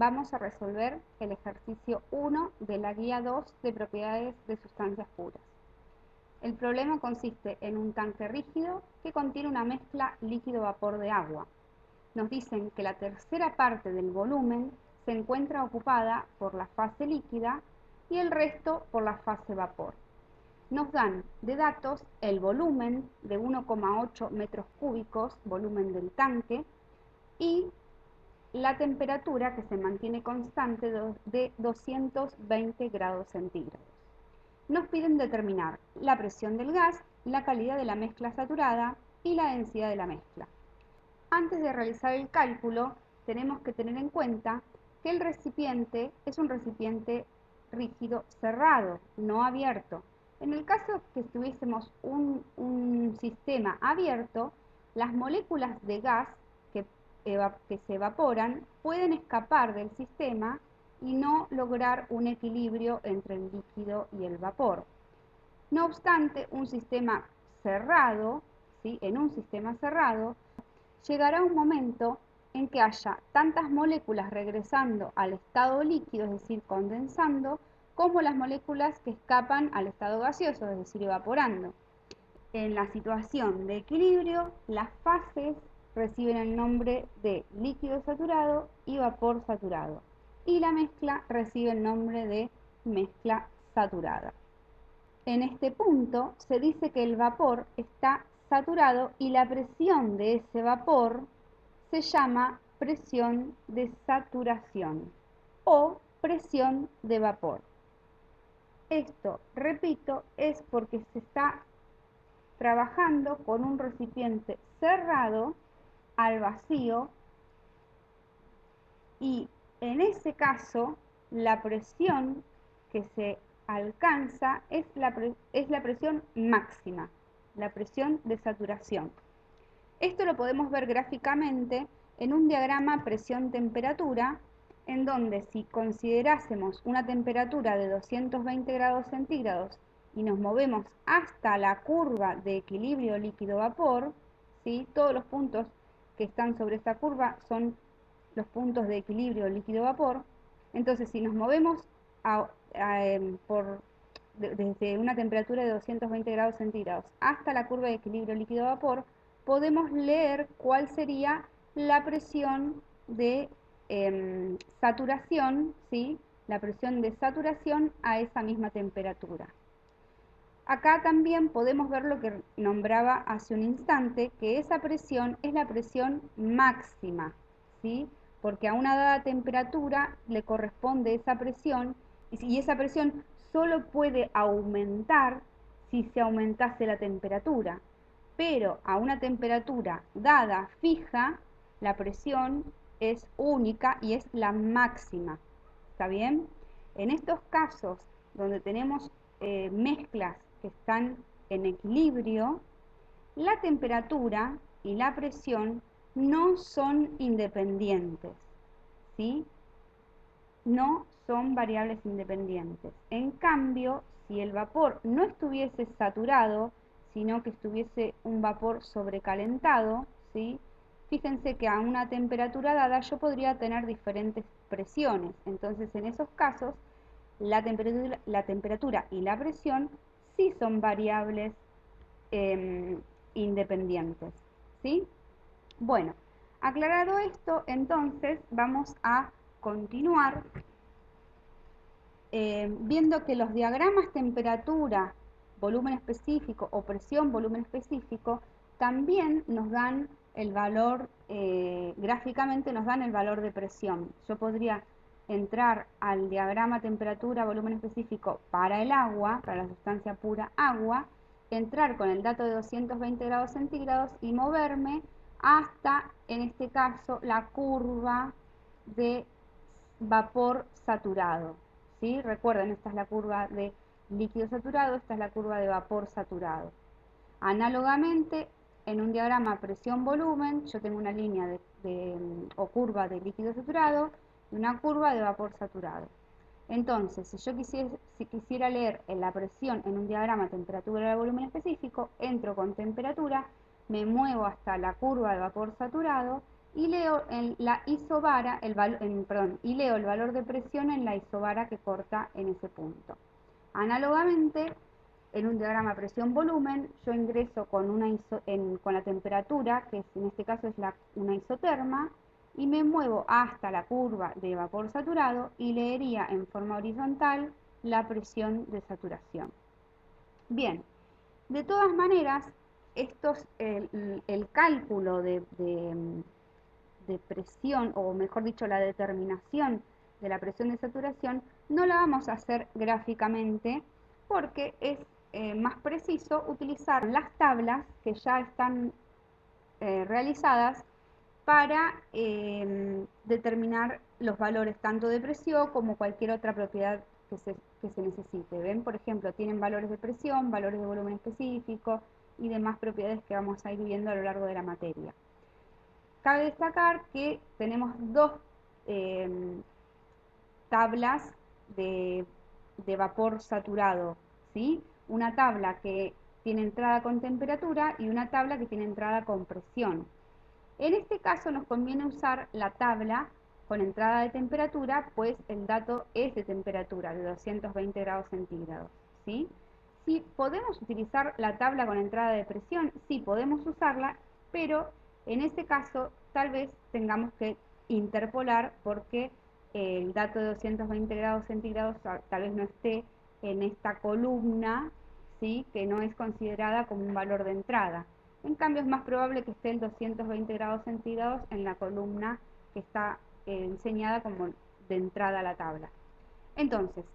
vamos a resolver el ejercicio 1 de la guía 2 de propiedades de sustancias puras. El problema consiste en un tanque rígido que contiene una mezcla líquido-vapor de agua. Nos dicen que la tercera parte del volumen se encuentra ocupada por la fase líquida y el resto por la fase vapor. Nos dan de datos el volumen de 1,8 metros cúbicos, volumen del tanque, y la temperatura que se mantiene constante de 220 grados centígrados. Nos piden determinar la presión del gas, la calidad de la mezcla saturada y la densidad de la mezcla. Antes de realizar el cálculo, tenemos que tener en cuenta que el recipiente es un recipiente rígido cerrado, no abierto. En el caso que tuviésemos un sistema abierto, las moléculas de gas que se evaporan pueden escapar del sistema y no lograr un equilibrio entre el líquido y el vapor. No obstante, un sistema cerrado, ¿sí? En un sistema cerrado, llegará un momento en que haya tantas moléculas regresando al estado líquido, es decir, condensando, como las moléculas que escapan al estado gaseoso, es decir, evaporando. En la situación de equilibrio, las fases reciben el nombre de líquido saturado y vapor saturado, y la mezcla recibe el nombre de mezcla saturada. En este punto se dice que el vapor está saturado y la presión de ese vapor se llama presión de saturación o presión de vapor. Esto, repito, es porque se está trabajando con un recipiente cerrado al vacío y en ese caso la presión que se alcanza es la presión máxima, la presión de saturación. Esto lo podemos ver gráficamente en un diagrama presión-temperatura, en donde si considerásemos una temperatura de 220 grados centígrados y nos movemos hasta la curva de equilibrio líquido-vapor, ¿sí? Todos los puntos que están sobre esta curva son los puntos de equilibrio líquido-vapor. Entonces, si nos movemos desde una temperatura de 220 grados centígrados hasta la curva de equilibrio líquido-vapor, podemos leer cuál sería la presión de saturación, ¿sí? La presión de saturación a esa misma temperatura. Acá también podemos ver lo que nombraba hace un instante, que esa presión es la presión máxima, ¿sí? Porque a una dada temperatura le corresponde esa presión, y esa presión solo puede aumentar si se aumentase la temperatura. Pero a una temperatura dada fija, la presión es única y es la máxima. ¿Está bien? En estos casos donde tenemos mezclas que están en equilibrio, la temperatura y la presión no son independientes, ¿sí? No son variables independientes. En cambio, si el vapor no estuviese saturado, sino que estuviese un vapor sobrecalentado, ¿sí? Fíjense que a una temperatura dada yo podría tener diferentes presiones. Entonces, en esos casos, la temperatura y la presión sí son variables independientes, ¿sí? Bueno, aclarado esto, entonces vamos a continuar viendo que los diagramas temperatura, volumen específico o presión, volumen específico, también nos dan el valor, gráficamente nos dan el valor de presión. Yo podría entrar al diagrama temperatura, volumen específico para el agua, para la sustancia pura agua, entrar con el dato de 220 grados centígrados y moverme hasta, en este caso, la curva de vapor saturado, ¿sí? Recuerden, esta es la curva de líquido saturado, esta es la curva de vapor saturado. Análogamente, en un diagrama presión-volumen, yo tengo una línea o curva de líquido saturado y una curva de vapor saturado. Entonces, si quisiera leer la presión en un diagrama temperatura-volumen específico, entro con temperatura, me muevo hasta la curva de vapor saturado y leo la isobara, y leo el valor de presión en la isobara que corta en ese punto. Análogamente, en un diagrama presión-volumen, yo ingreso con la temperatura, que en este caso es una isoterma, y me muevo hasta la curva de vapor saturado y leería en forma horizontal la presión de saturación. Bien, de todas maneras, el cálculo de presión, o mejor dicho, la determinación de la presión de saturación, no la vamos a hacer gráficamente porque es más preciso utilizar las tablas que ya están realizadas para determinar los valores tanto de presión como cualquier otra propiedad que se necesite. ¿Ven? Por ejemplo, tienen valores de presión, valores de volumen específico y demás propiedades que vamos a ir viendo a lo largo de la materia. Cabe destacar que tenemos dos tablas de vapor saturado, ¿sí? Una tabla que tiene entrada con temperatura y una tabla que tiene entrada con presión. En este caso nos conviene usar la tabla con entrada de temperatura, pues el dato es de temperatura, de 220 grados centígrados, ¿sí? Si podemos utilizar la tabla con entrada de presión, sí podemos usarla, pero en este caso tal vez tengamos que interpolar porque el dato de 220 grados centígrados tal vez no esté en esta columna, ¿sí? Que no es considerada como un valor de entrada. En cambio es más probable que esté el 220 grados centígrados en la columna que está enseñada como de entrada a la tabla. Entonces,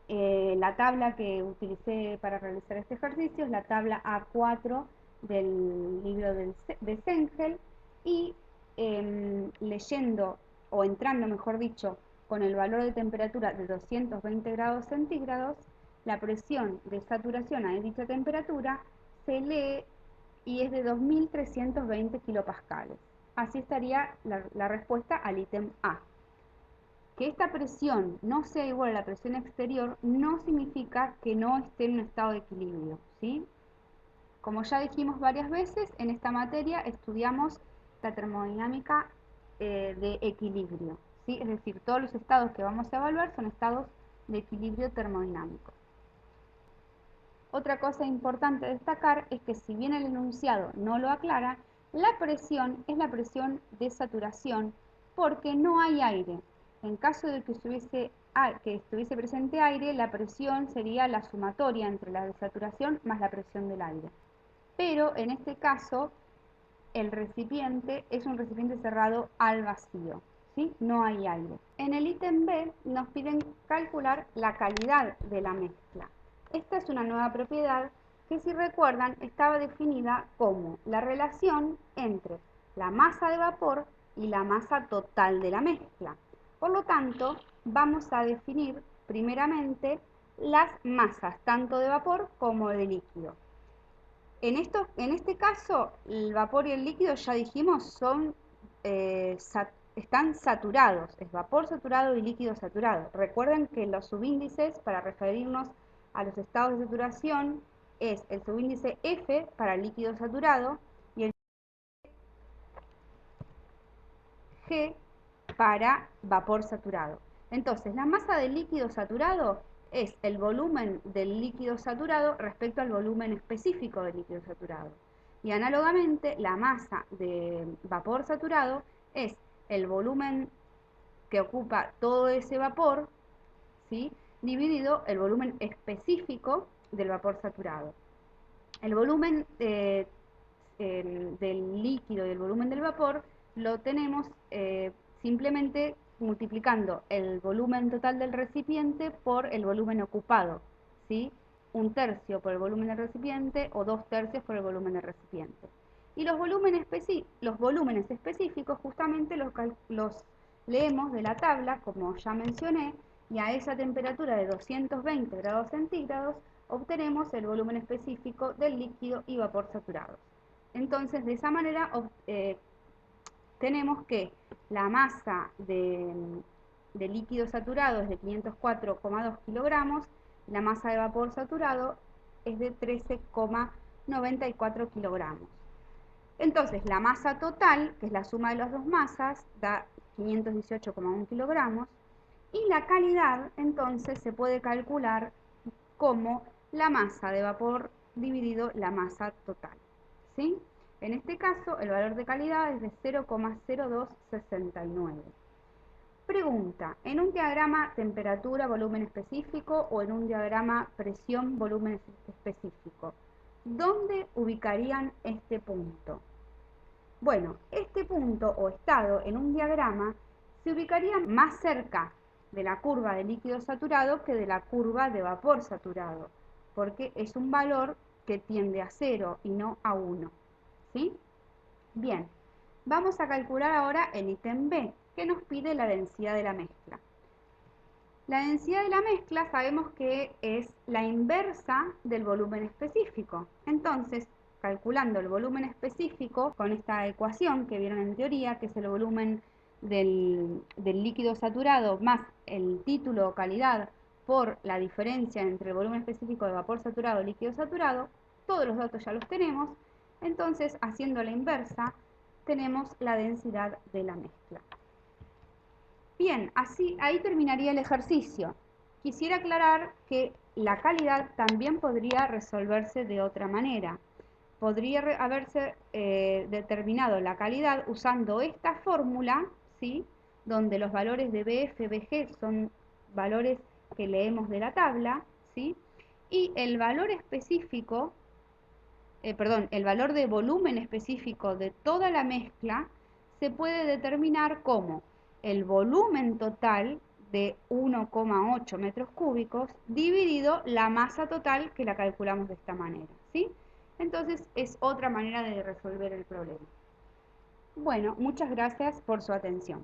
la tabla que utilicé para realizar este ejercicio es la tabla A4 del libro de Sengel, y leyendo, o entrando mejor dicho, con el valor de temperatura de 220 grados centígrados, la presión de saturación a dicha temperatura se lee y es de 2320 kilopascales. Así estaría la respuesta al ítem A. Que esta presión no sea igual a la presión exterior no significa que no esté en un estado de equilibrio, ¿sí? Como ya dijimos varias veces, en esta materia estudiamos la termodinámica de equilibrio, ¿sí? Es decir, todos los estados que vamos a evaluar son estados de equilibrio termodinámico. Otra cosa importante destacar es que si bien el enunciado no lo aclara, la presión es la presión de saturación porque no hay aire. En caso de que estuviese presente aire, la presión sería la sumatoria entre la de saturación más la presión del aire. Pero en este caso, el recipiente es un recipiente cerrado al vacío, ¿sí? No hay aire. En el ítem B nos piden calcular la calidad de la mezcla. Esta es una nueva propiedad que, si recuerdan, estaba definida como la relación entre la masa de vapor y la masa total de la mezcla. Por lo tanto, vamos a definir primeramente las masas, tanto de vapor como de líquido. En este caso, el vapor y el líquido, ya dijimos, están saturados, es vapor saturado y líquido saturado. Recuerden que los subíndices para referirnos a los estados de saturación es el subíndice F para líquido saturado y el G para vapor saturado. Entonces, la masa del líquido saturado es el volumen del líquido saturado respecto al volumen específico del líquido saturado. Y análogamente, la masa de vapor saturado es el volumen que ocupa todo ese vapor, ¿sí?, dividido el volumen específico del vapor saturado. El volumen del líquido y el volumen del vapor lo tenemos simplemente multiplicando el volumen total del recipiente por el volumen ocupado, ¿sí? 1/3 por el volumen del recipiente o 2/3 por el volumen del recipiente. Y los volúmenes específicos justamente los leemos de la tabla, como ya mencioné, y a esa temperatura de 220 grados centígrados obtenemos el volumen específico del líquido y vapor saturados. Entonces, de esa manera tenemos que la masa de líquido saturado es de 504,2 kilogramos, la masa de vapor saturado es de 13,94 kilogramos. Entonces, la masa total, que es la suma de las dos masas, da 518,1 kilogramos, y la calidad, entonces, se puede calcular como la masa de vapor dividido la masa total, ¿sí? En este caso, el valor de calidad es de 0,0269. Pregunta, ¿en un diagrama temperatura, volumen específico o en un diagrama presión, volumen específico? ¿Dónde ubicarían este punto? Bueno, este punto o estado en un diagrama se ubicaría más cerca de la curva de líquido saturado que de la curva de vapor saturado, porque es un valor que tiende a 0 y no a 1, ¿sí? Bien, vamos a calcular ahora el ítem B, que nos pide la densidad de la mezcla. La densidad de la mezcla sabemos que es la inversa del volumen específico. Entonces, calculando el volumen específico con esta ecuación que vieron en teoría, que es el volumen del líquido saturado más el título o calidad por la diferencia entre el volumen específico de vapor saturado y líquido saturado, todos los datos ya los tenemos. Entonces, haciendo la inversa, tenemos la densidad de la mezcla. Bien, así ahí terminaría el ejercicio. Quisiera aclarar que la calidad también podría resolverse de otra manera. Podría haberse determinado la calidad usando esta fórmula, ¿sí? Donde los valores de BF, BG son valores que leemos de la tabla, ¿sí? Y el valor específico, el valor de volumen específico de toda la mezcla se puede determinar como el volumen total de 1,8 metros cúbicos dividido la masa total, que la calculamos de esta manera, ¿sí? Entonces es otra manera de resolver el problema. Bueno, muchas gracias por su atención.